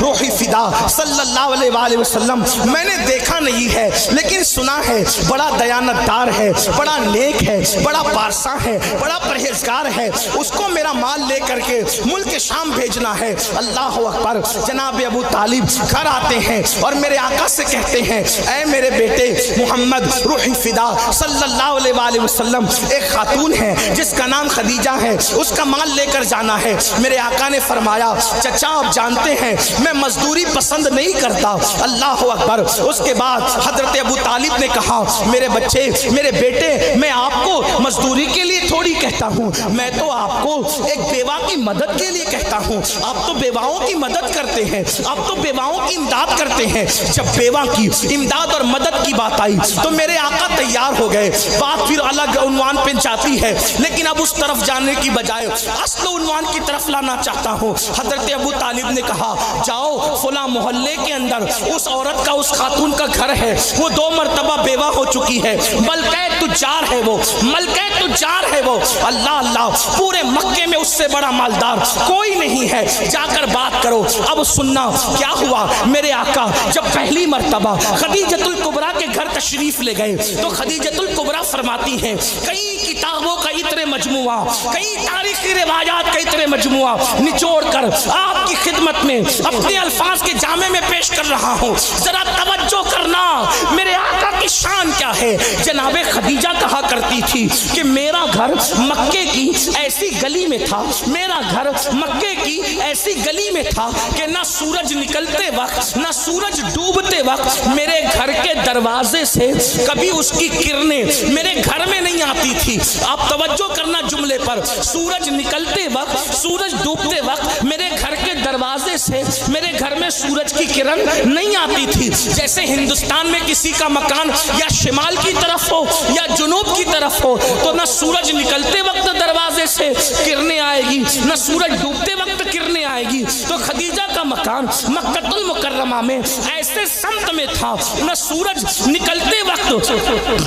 روح فدا صلی اللہ علیہ وآلہ وسلم میں نے دیکھا نہیں ہے لیکن سنا ہے بڑا دیانتدار ہے، بڑا نیک ہے، بڑا پارسا ہے، بڑا پرہیزگار ہے، اس کو میرا مال لے کر کے ملک شام بھیجنا ہے۔ اللہ اکبر۔ جناب ابو طالب گھر آتے ہیں اور میرے آقا سے کہتے ہیں اے میرے بیٹے محمد روح فدا صلی اللہ علیہ وآلہ وسلم، ایک خاتون ہے جس کا نام خدیجہ ہے، اس کا مال لے کر جانا ہے۔ میرے آقا نے فرمایا چچا آپ جانتے ہیں میں مزدوری پسند نہیں کرتا۔ اللہ اکبر۔ اس کے بعد حضرت ابو طالب نے کہا میرے بچے، میرے بیٹے، میں آپ کو مزدوری کے لیے تھوڑی کہتا ہوں، میں تو آپ کو ایک بیوہ کی مدد کے لیے کہتا ہوں۔ آپ تو بیواؤں کی مدد کرتے ہیں، آپ تو بیواؤں کی امداد کرتے ہیں۔ جب بیوہ کی امداد اور مدد کی بات آئی تو میرے آقا تیار ہو گئے۔ بات پھر الگ عنوان پہ جاتی ہے لیکن اب اس طرف جانے کی بجائے اصل عنوان کی طرف لانا چاہتا ہوں۔ حضرت ابو طالب نے کہا جاؤ فلاں محلے کے اندر اس عورت کا، اس خاتون کا گھر ہے، وہ 2 مرتبہ بیوہ ہو چکی ہے، ملکہ تجار ہے وہ، ملکہ تجار ہے وہ۔ اللہ اللہ، پورے مکے میں اس سے بڑا مالدار کوئی نہیں ہے، جا کر بات کرو۔ اب سننا کیا ہوا۔ میرے آقا جب پہلی مرتبہ خدیجۃ الکبریٰ کے گھر تشریف لے گئے تو خدیجۃ الکبریٰ فرماتی ہیں کئی کتابوں کا اتنے مجموعہ، کئی تاریخی روایات کا اتنے مجموعہ نچوڑ کر آپ کی خدمت میں اپنے الفاظ کے جامع میں پیش کر رہا ہوں، ذرا توجہ کرنا میرے آقا کی شان کیا ہے۔ جناب خدیجہ کہا کرتی تھی کہ میرا گھر مکے کی ایسی گلی میں تھا، میرا گھر مکے کی ایسی گلی میں تھا کہ نہ سورج نکلتے وقت نہ سورج ڈوبتے وقت میرے گھر کے دروازے سے کبھی اس کی کرنیں میرے گھر میں نہیں آتی تھی۔ آپ توجہ کرنا جملے پر، سورج نکلتے وقت سورج ڈوبتے وقت میرے گھر کے دروازے سے میرے گھر میں سورج کی کرن نہیں آتی تھی۔ جیسے ہندوستان میں کسی کا مکان یا شمال کی طرف ہو یا جنوب کی طرف ہو تو نہ سورج نکلتے وقت دروازے سے کرنیں آئے گی نہ سورج ڈوبتے وقت کرنیں آئے گی، تو خدیجہ کا مکان مکہ المکرمہ میں ایسے سمت میں تھا نہ سورج نکلتے وقت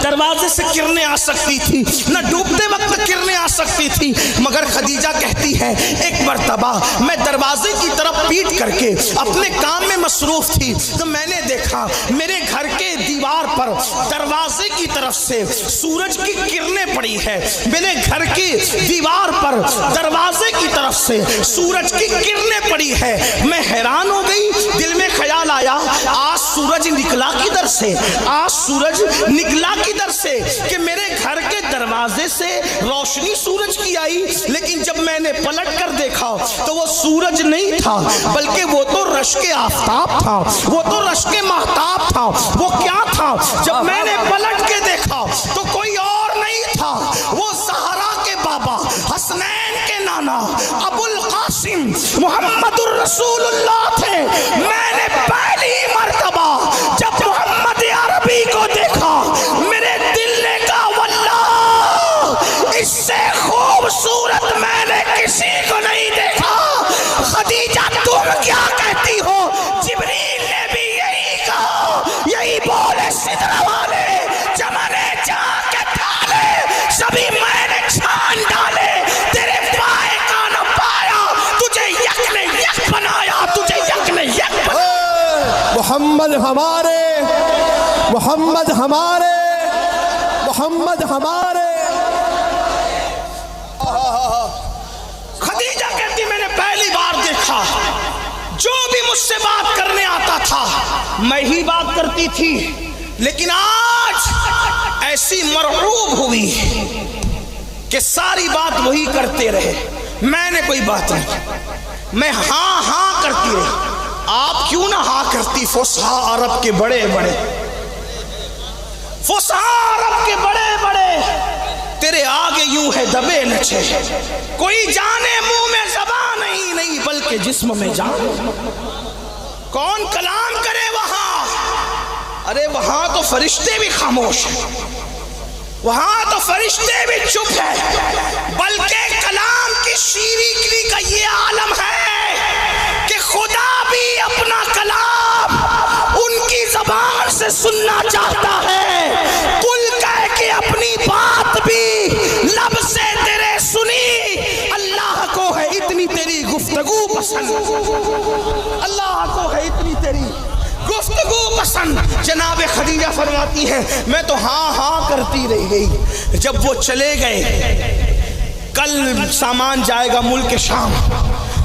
دروازے سے کرنیں آ سکتی تھی نہ ڈوبتے وقت کرنیں آ سکتی تھی۔ مگر خدیجہ کہتی ہے ایک مرتبہ میں دروازے کی طرف پیٹ کر کے اپنے کام میں مصروف تھی تو میں نے دیکھا میرے گھر کے دیوار پر دروازے کی طرف سے سورج کی کرنیں پڑی ہے، میرے گھر کی دیوار پر دروازے کی طرف سے سورج کی کرنیں پڑی ہے۔ میں حیران ہو گئی، دل میں خیال آیا آج سورج نکلا کدھر سے، آج سورج نکلا کدھر سے کہ میرے گھر کے دروازے سے روشنی سورج کی آئی، لیکن جب میں نے پلٹ کر دیکھا تو وہ سورج نہیں تھا بلکہ وہ تو رشک آفتاب تھا، وہ تو رشک مہتاب تھا۔ وہ کیا تھا؟ جب میں نے پلٹ کے دیکھا تو کوئی اور نہیں تھا، وہ زہرا کے بابا حسنین کے نانا ابو القاسم محمد الرسول اللہ تھے۔ میں نے پہلی مرتبہ جب محمد عربی کو دیکھا میرے دل نے کہا واللہ اس سے خوبصورت میں نے کسی کو نہیں دیکھا۔ خدیجہ تم کیا کہتی ہو؟ جبریل نے بھی یہی کہا، یہی بولے سدرہ والے چمنے جا کے ڈالے سبھی میں نے چھان ڈالے، تیرے پائے کا نہ پایا، تجھے یک نے یک بنایا، تجھے یک نے یک بنایا۔ محمد ہمارے، محمد ہمارے، محمد ہمارے۔ خدیجہ کہتی میں نے پہلی بار دیکھا جو بھی مجھ سے بات کرنے آتا تھا میں ہی بات کرتی تھی، لیکن آج ایسی مرعوب ہوئی کہ ساری بات وہی کرتے رہے، میں نے کوئی بات نہیں، میں ہاں ہاں کرتی رہی۔ آپ کیوں نہ ہاں کرتی؟ فصحا عرب کے بڑے بڑے، فصحا عرب کے بڑے بڑے تیرے آگے یوں ہے دبے نچے، کوئی جانے منہ میں زبان نہیں بلکہ جسم میں جان۔ کون کلام کرے وہاں؟ ارے وہاں تو فرشتے بھی خاموش ہیں، وہاں تو فرشتے بھی چپ ہیں، بلکہ کلام کی شیرینی کا یہ عالم ہے کہ خدا بھی اپنا کلام ان کی زبان سے سننا چاہتا ہے۔ کل کہہ کے اپنی بات بھی لب سے تیرے سنی، اللہ کو ہے اتنی تیری گفتگو گفتگو پسند، اللہ کو ہے اتنی تیری گفتگو پسند۔ جناب خدیجہ فرماتی ہے میں تو ہاں ہاں کرتی رہ گئی۔ جب وہ چلے گئے، کل سامان جائے گا ملک شام،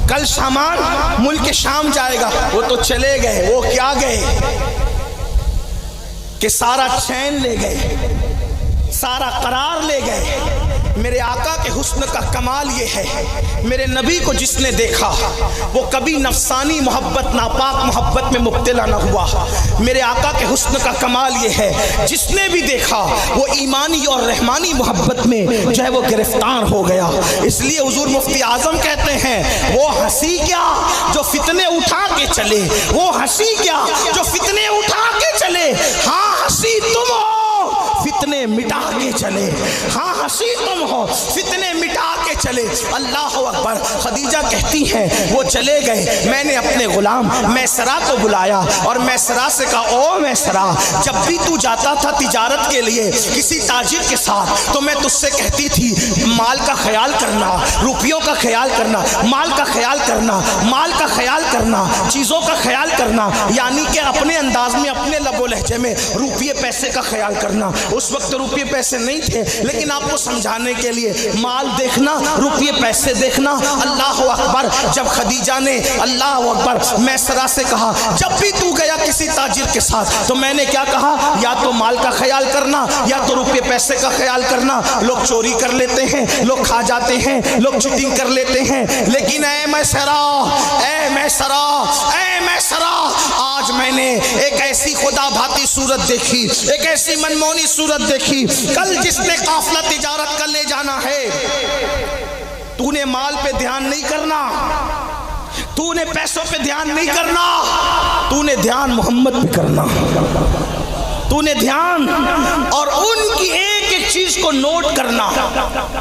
کل سامان ملک شام جائے گا، وہ تو چلے گئے، وہ کیا گئے کہ سارا چین لے گئے، سارا قرار لے گئے۔ میرے آقا کے حسن کا کمال یہ ہے، میرے نبی کو جس نے دیکھا وہ کبھی نفسانی محبت، ناپاک محبت میں مبتلا نہ ہوا۔ میرے آقا کے حسن کا کمال یہ ہے، جس نے بھی دیکھا وہ ایمانی اور رحمانی محبت میں جو ہے وہ گرفتار ہو گیا۔ اس لیے حضور مفتی اعظم کہتے ہیں وہ ہنسی کیا جو فتنے اٹھا کے چلے، وہ ہنسی کیا جو فتنے اٹھا کے چلے، ہاں ہنسی تم ہو فتنے مٹا کے چلے، ہاں ہنسی تم ہو فتنے مٹا کے چلے۔ اللہ اکبر۔ خدیجہ کہتی ہیں وہ چلے گئے، میں نے اپنے غلام میسرہ کو بلایا اور میسرہ سے کہا او میسرہ، جب بھی تو جاتا تھا تجارت کے لیے کسی تاجر کے ساتھ تو میں تجھ سے کہتی تھی مال کا خیال کرنا، روپیوں کا خیال کرنا، مال کا خیال کرنا، مال کا خیال کرنا، چیزوں کا خیال کرنا، یعنی کہ اپنے انداز میں، اپنے لب و لہجے میں روپیے پیسے کا خیال کرنا۔ اس وقت روپیے پیسے نہیں تھے، لیکن آپ کو سمجھانے کے لیے مال دیکھنا، روپیے پیسے دیکھنا۔ اللہ اکبر۔ جب خدیجہ نے اللہ اکبر میسرہ سے کہا جب بھی تو گیا کسی تاجر کے ساتھ تو میں نے کیا کہا، یا تو مال کا خیال کرنا یا تو روپیے پیسے کا خیال کرنا۔ لوگ چوری کر لیتے ہیں، لوگ کھا جاتے ہیں، لوگ چیٹنگ کر لیتے ہیں، لیکن اے میسرہ، اے میسرہ، اے میسرہ، آج میں نے ایک ایسی خدا بھاتی صورت دیکھی، ایک ایسی منمونی صورت دیکھی۔ کل جس نے قافلہ تجارت کر لے جانا ہے، تو نے مال پہ دھیان نہیں کرنا، تو نے پیسوں پہ دھیان نہیں کرنا، تو نے دھیان محمد پہ کرنا، تو نے دھیان اور ان کی ایک ایک چیز کو نوٹ کرنا۔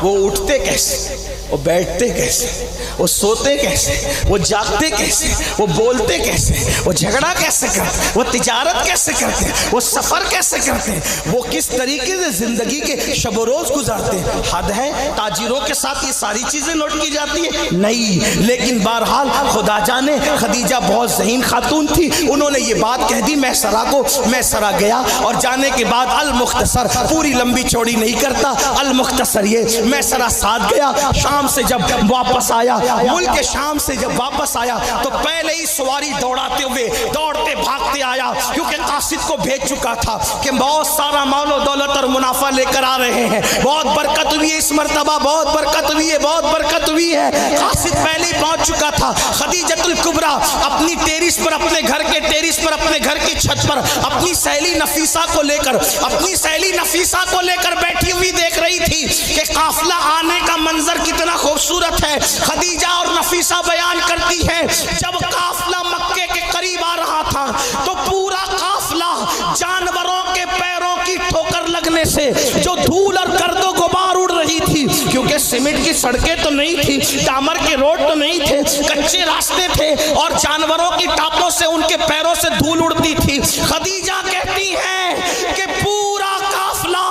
وہ اٹھتے کیسے، وہ بیٹھتے کیسے، وہ سوتے کیسے، وہ جاگتے کیسے، وہ بولتے کیسے، وہ جھگڑا کیسے کرتے، وہ تجارت کیسے کرتے، وہ سفر کیسے کرتے، وہ کس طریقے سے زندگی کے شب و روز گزارتے۔ حد ہے تاجروں کے ساتھ یہ ساری چیزیں نوٹ کی جاتی ہے؟ نہیں، لیکن بہرحال خدا جانے خدیجہ بہت ذہین خاتون تھی، انہوں نے یہ بات کہہ دی میسرہ کو۔ میسرہ گیا اور جانے کے بعد المختصر، پوری لمبی چوڑی نہیں کرتا، المختصر یہ میسرہ ساتھ گیا۔ شام سے جب واپس آیا، ملک شام سے جب واپس آیا تو پہلے ہی سواری دوڑاتے ہوئے دوڑتے بھاگتے آیا، کیونکہ قاصد کو بھیج چکا تھا کہ بہت سارا مال و دولت اور منافع لے کر آ رہے ہیں، بہت برکت ہوئی ہے اس مرتبہ، بہت برکت ہوئی ہے، بہت برکت ہوئی ہے۔ قاصد پہلے ہی پہنچ چکا تھا۔ خدیجۃ الکبریٰ اپنی ٹیرس پر، اپنے گھر کے ٹیرس پر، اپنے گھر کی چھت پر اپنی سہیلی نفیسہ کو لے کر، اپنی سہیلی نفیسہ کو لے کر بیٹھی ہوئی دیکھ رہی تھی کہ قافلہ آنے کا منظر کتنا خوبصورت ہے۔ خدیجہ اور نفیسہ بیان کرتی ہے جب قافلہ مکے کے قریب آ رہا تھا تو پورا قافلہ جانوروں کے پیروں کی ٹھوکر لگنے سے جو دھول اور گرد و غبار اڑ رہی تھی، کیونکہ سیمنٹ کی سڑکیں تو نہیں تھی، ڈامر کے روڈ تو نہیں تھے، کچے راستے تھے اور جانوروں کی ٹاپوں سے ان کے پیروں سے دھول اڑتی تھی۔ خدیجہ کہتی ہیں کہ پورا قافلہ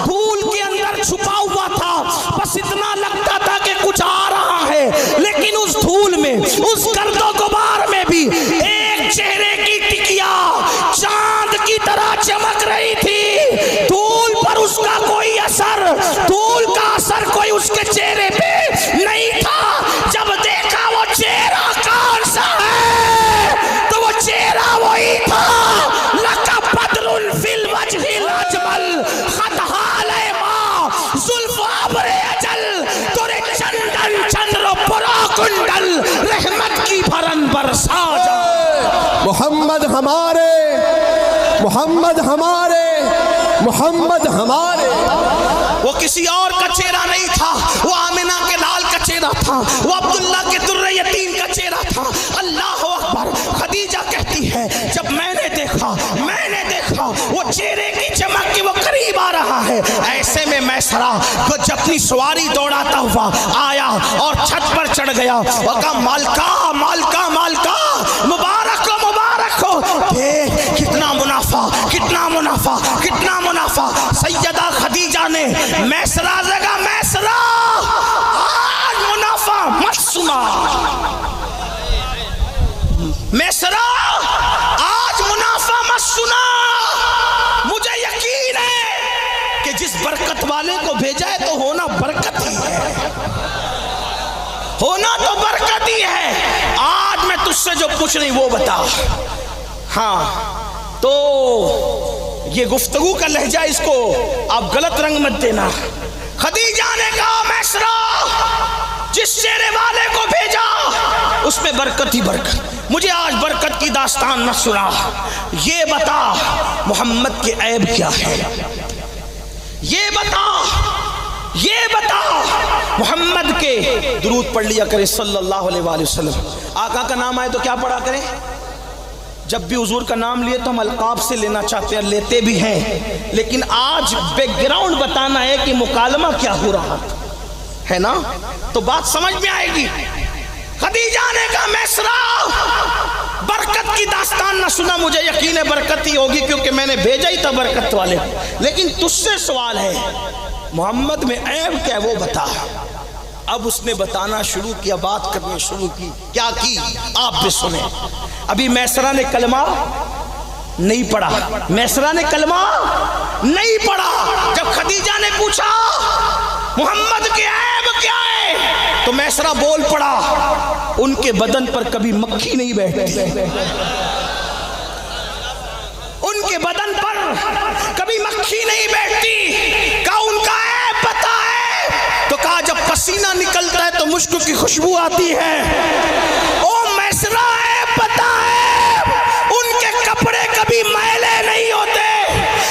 دھول کے اندر چھپا ہوا تھا، بس اتنا لگتا تھا کہ کچھ آ رہا ہے، لیکن اس دھول میں، اس گرد و غبار میں بھی ایک چہرے کی ٹکیا چاند کی طرح چمک رہی تھی۔ دھول پر اس کا کوئی اثر، دھول کا اثر کوئی اس کے چہرے پہ نہیں تھا۔ جب دیکھا وہ چہرہ کون سا ہے تو وہ چہرہ وہی تھا، لَكَ بَدْرٌ فِي الْوَجْهِ الْأَجْمَلِ خَطْ حَالَ مَا زُلْفُ ابر اجل تورے چندن چندر پرا کنڈل رحمت کی بھرن برسا جا۔ محمد ہمارے، محمد ہمارے، محمد ہمارے۔ وہ کسی اور کا چہرہ نہیں تھا، وہ آمنہ کے لال کا چہرہ تھا، وہ عبداللہ کے در یتیم کا چہرہ تھا۔ اللہ اکبر۔ خدیجہ کہتی ہے جب میں نے دیکھا وہ چہرے کی چمک کے وہ قریب آ رہا ہے، ایسے میں میسرہ کو جب اپنی سواری دوڑاتا ہوا آیا اور چھت پر چڑھ گیا اور کہا مالکا مالکا مالکا، مبارک ہو مبارک ہو، دیکھ کتنا منافع، کتنا منافع، کتنا منافع۔ سیدہ خدیجہ نے میسرہ سے کہا میسرہ آج منافع مت سنا، ہونا تو برکت ہی ہے. آج میں تجھ سے جو پوچھ رہی وہ بتا. ہاں تو یہ گفتگو کا لہجہ اس کو آپ غلط رنگ مت دینا. خدیجہ نے کہا میسرا جس چہرے والے کو بھیجا اس میں برکت ہی برکت. مجھے آج برکت کی داستان نہ سنا. یہ بتا محمد کے عیب کیا ہے. یہ بتا محمد کے درود پڑھ لیا کرے صلی اللہ علیہ وآلہ وسلم. آقا کا نام آئے تو کیا پڑھا کریں. جب بھی حضور کا نام لیے تو ہم القاب سے لینا چاہتے ہیں, لیتے بھی ہیں, لیکن آج بیک گراؤنڈ بتانا ہے کہ مکالمہ کیا ہو رہا ہے نا, تو بات سمجھ میں آئے گی. خدیجہ نے کہا میسرا برکت کی داستان نہ سنا. مجھے یقین ہے برکت ہی ہوگی کیونکہ میں نے بھیجا ہی تھا برکت والے, لیکن تجھ سے سوال ہے محمد میں عیب کیا ہے وہ بتا. اب اس نے بتانا شروع کیا, بات کرنے شروع کی. کیا کی آپ بھی سنیں. ابھی میسرہ نے کلمہ نہیں پڑھا, میسرہ نے کلمہ نہیں پڑھا. جب خدیجہ نے پوچھا محمد کے عیب کیا ہے تو میسرہ بول پڑا ان کے بدن پر کبھی مکھی نہیں بیٹھتی, ان کے بدن پر کبھی مکھی نہیں بیٹھتی. کہا ان کا عیب پتہ ہے تو کہا جب پسینہ نکلتا ہے تو مشک کی خوشبو آتی ہے. او میسرہ عیب پتہ ہے ان کے کپڑے کبھی میلے نہیں ہوتے.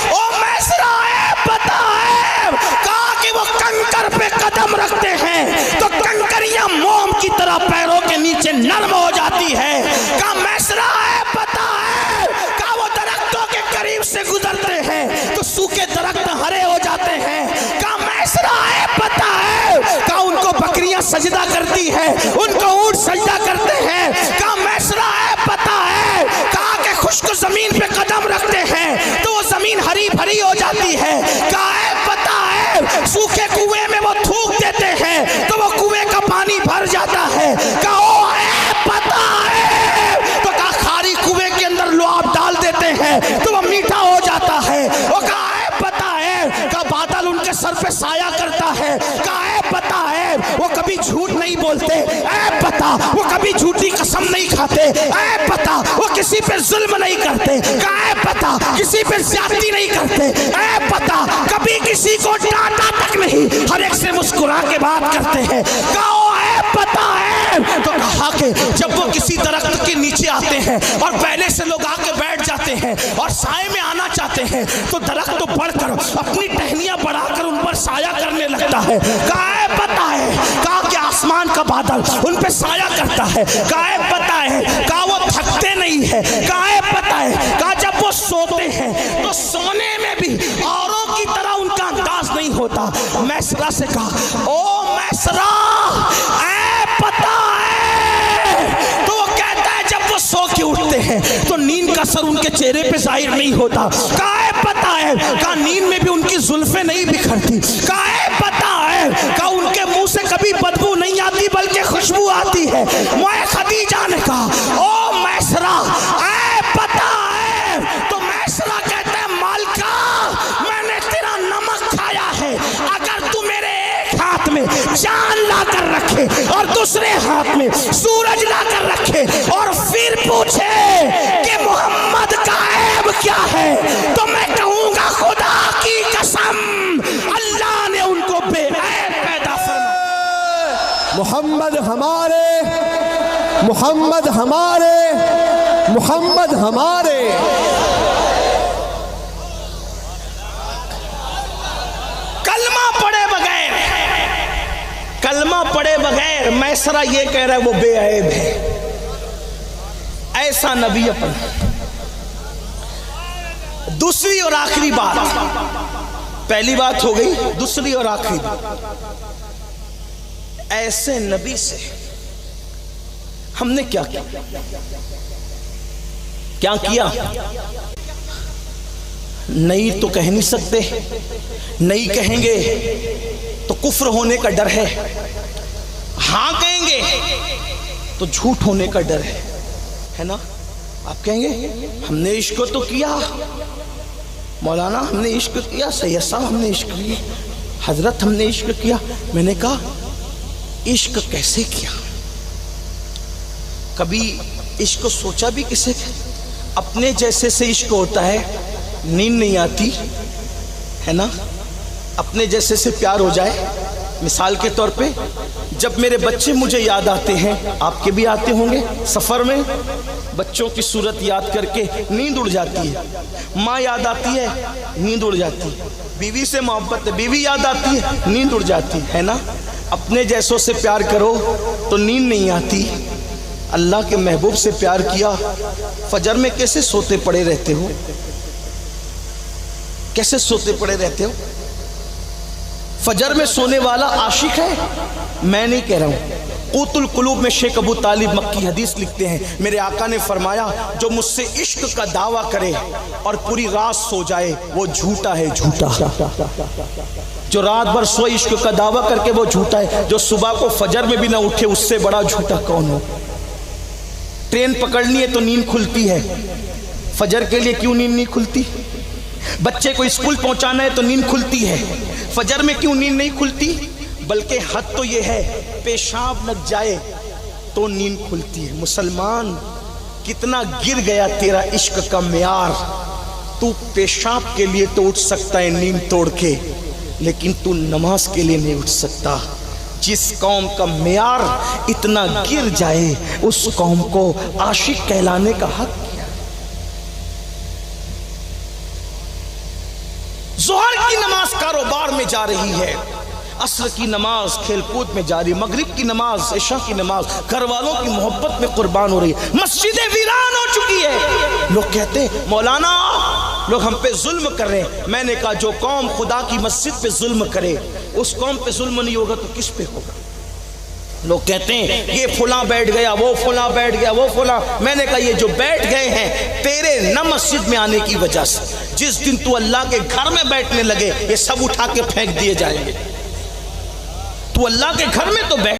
او میسرہ عیب پتہ ہے کہا کہ وہ کنکر پہ قدم رکھتے ہیں تو کنکریاں موم کی طرح پیروں کے نیچے نرم ہو جاتی ہے. کہا میسرہ عیب پتہ ہے کہا وہ درختوں کے قریب سے گزرتے ہیں تو سوکھے درخت ہرے ہو جاتے ہیں. کہا میسرہ عیب پتہ ہے کہا ان کو بکریاں سجدہ کرتی ہے, ان کو اونٹ سجدہ کرتے ہیں. کہا میسرہ عیب پتہ ہے کہا کہ خشک زمین پہ قدم رکھتے ہیں تو وہ زمین ہری بھری ہو جاتی ہے. کہا عیب پتہ ہے سوکھے کنویں میں وہ تھوک دیتے ہیں تو وہ کنویں کا پانی بھر جاتا ہے. کہا او عیب پتہ ہے تو کہا کھاری کنویں کے اندر لعاب ڈال دیتے ہیں تو وہ میٹھا ہو جاتا ہے. وہ کہا عیب پتہ ہے کہا بادل ان کے سر پہ سایہ کرتا ہے. کہا عیب پتہ ہے وہ کبھی جھوٹ نہیں بولتے. عیب پتہ وہ کبھی جھوٹی قسم نہیں کھاتے. عیب پتہ وہ کسی پہ ظلم نہیں کرتے. کہا عیب پتہ کسی پہ زیادتی نہیں کرتے. عیب پتہ کبھی کسی کو ڈانٹا تک نہیں, ہر ایک سے مسکرا کے بات کرتے ہیں. کہا او عیب پتہ ہے تو کہا کہ جب وہ کسی درخت کے نیچے آتے ہیں اور پہلے سے لوگ آ کے بیٹھ جاتے ہیں اور سائے میں آنا چاہتے ہیں تو درخت تو بڑھ کر اپنی ٹہنیاں بڑھا کر ان پر سایہ کرنے لگتا ہے. کہا عیب پتہ ہے کہا کہ آسمان کا بادل ان پہ سایہ کرتا ہے. کہا عیب پتہ ہے کہا وہ تھکتے نہیں ہے. کہا عیب پتہ ہے کہا جب وہ سوتے ہیں تو سونے میں بھی اوروں کی طرح ان کا انداز نہیں ہوتا. میسرہ سے کہا او میسرہ عیب پتہ ہے تو وہ کہتا ہے جب وہ سو کے اٹھتے ہیں تو نیند کا اثر ان کے چہرے پہ ظاہر نہیں ہوتا. کہا عیب پتہ ہے کہا نیند میں بھی ان کی زلفیں نہیں بکھرتی. کہا عیب پتہ ہے کہا ان کے منہ سے کبھی بدبو نہیں آتی بلکہ خوشبو آتی ہے. میں خدیجہ نے کہا او میسرہ عیب پتہ ہے تو میسرہ کہتا ہے مالکہ میں نے تیرا نمک کھایا ہے, اگر تو میرے ایک ہاتھ میں چاند لا کر رکھے اور دوسرے ہاتھ میں سورج لا کر رکھے اور پھر پوچھے کہ محمد کا عیب کیا ہے تو میں کہوں گا خدا کی قسم اللہ نے ان کو بے عیب پیدا فرمایا. محمد ہمارے, محمد ہمارے, محمد ہمارے. کلمہ پڑھے بغیر میسرہ یہ کہہ رہا ہے وہ بے عیب ہے. ایسا نبی اپنا. دوسری اور آخری بات, پہلی بات ہو گئی, دوسری اور آخری بات, ایسے نبی سے ہم نے کیا کیا نہیں تو کہہ نہیں سکتے, نہیں کہیں گے تو کفر ہونے کا ڈر ہے, ہاں کہیں گے تو جھوٹ ہونے کا ڈر ہے نا. آپ کہیں گے ہم نے عشق تو کیا مولانا, ہم نے عشق کیا, سید صاحب ہم نے عشق کیا, حضرت ہم نے عشق کیا. میں نے کہا عشق کیسے کیا؟ کبھی عشق سوچا بھی کسے؟ اپنے جیسے سے عشق ہوتا ہے، نیند نہیں آتی ہے نا؟ اپنے جیسے سے پیار ہو جائے، مثال کے طور پہ جب میرے بچے مجھے یاد آتے ہیں، آپ کے بھی آتے ہوں گے، سفر میں بچوں کی صورت یاد کر کے نیند اڑ جاتی ہے، ماں یاد آتی ہے نیند اڑ جاتی ہے، بیوی سے محبت ہے، بیوی یاد آتی ہے نیند اڑ جاتی ہے نا؟ اپنے جیسوں سے پیار کرو تو نیند نہیں آتی۔ اللہ کے محبوب سے پیار کیا، فجر میں کیسے سوتے پڑے رہتے ہو؟ کیسے سوتے پڑے رہتے ہو؟ فجر میں سونے والا عاشق ہے؟ میں نہیں کہہ رہا ہوں، قوت القلوب میں شیخ ابو طالب مکی حدیث لکھتے ہیں، میرے آقا نے فرمایا جو مجھ سے عشق کا دعویٰ کرے اور پوری رات سو جائے وہ جھوٹا ہے، جھوٹا۔ جو رات بھر سوئے عشق کا دعویٰ کر کے وہ جھوٹا ہے، جو صبح کو فجر میں بھی نہ اٹھے اس سے بڑا جھوٹا کون ہو؟ ٹرین پکڑنی ہے تو نیند کھلتی ہے، فجر کے لیے کیوں نیند نہیں کھلتی؟ بچے کو اسکول پہنچانا ہے تو نیند کھلتی ہے، فجر میں کیوں نیند نہیں کھلتی؟ بلکہ حد تو یہ ہے پیشاب لگ جائے تو نیند کھلتی ہے۔ مسلمان کتنا گر گیا تیرا عشق کا معیار، تو پیشاب کے لیے تو اٹھ سکتا ہے نیند توڑ کے، لیکن تو نماز کے لیے نہیں اٹھ سکتا۔ جس قوم کا معیار اتنا گر جائے اس قوم کو عاشق کہلانے کا حق کیا؟ ظہر کی نماز کاروبار میں جا رہی ہے، عصر کی نماز کھیل کود میں جاری، مغرب کی نماز، عشاء کی نماز گھر والوں کی محبت میں قربان ہو رہی ہے، مسجدیں ویران ہو چکی ہے۔ لوگ کہتے ہیں مولانا لوگ ہم پہ ظلم کر رہے ہیں۔ میں نے کہا جو قوم خدا کی مسجد پہ ظلم کرے اس قوم پہ ظلم نہیں ہوگا تو کس پہ ہوگا؟ لوگ کہتے ہیں یہ فلاں بیٹھ گیا، وہ فلاں بیٹھ گیا، وہ فلاں۔ میں نے کہا یہ جو بیٹھ گئے ہیں تیرے نہ مسجد میں آنے کی وجہ سے، جس دن تو اللہ کے گھر میں بیٹھنے لگے یہ سب اٹھا کے پھینک دیے جائیں گے۔ تو اللہ کے گھر میں تو بیٹھ